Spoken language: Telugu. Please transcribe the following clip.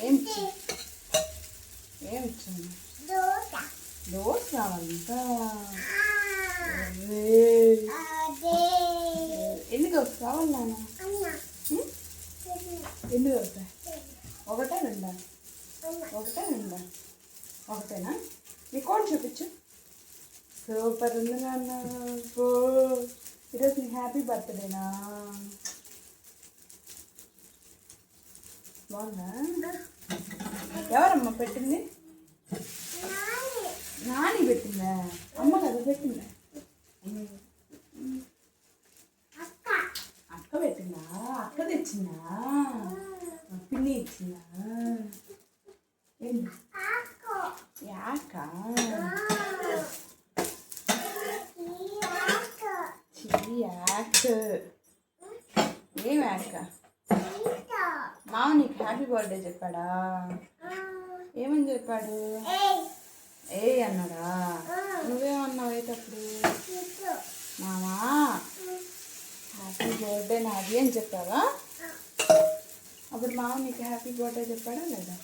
ఏం ఇచ్చింది? దోశ కావాలి ఇంకా. ఎన్ని దోశ కావాలి నాన్న? ఎన్ని దోశ? ఒకటా రెండా? ఒకటేనా? నీ కోడ్ చూపించు. సూపర్ ఉంది నాన్న. ఈరోజు నీ హ్యాపీ బర్త్డేనా? బాగుందా? ఎవరమ్మా పెట్టింది? నాని పెట్టిందా? అమ్మ కదా పెట్టిందా? అక్క పెట్టిందా? అక్క తెచ్చిందా? పిన్ని ఇచ్చిందా? యాక యాక్ ఏం యాక? మామ నీకు హ్యాపీ బర్త్డే చెప్పాడా? ఏమని చెప్పాడు? ఏ అన్నాడా? నువ్వేమన్నావు అయ్యేటప్పుడు? మామా హ్యాపీ బర్త్డే నాది అని చెప్పావా? అప్పుడు మామ నీకు హ్యాపీ బర్త్డే చెప్పాడా లేదా?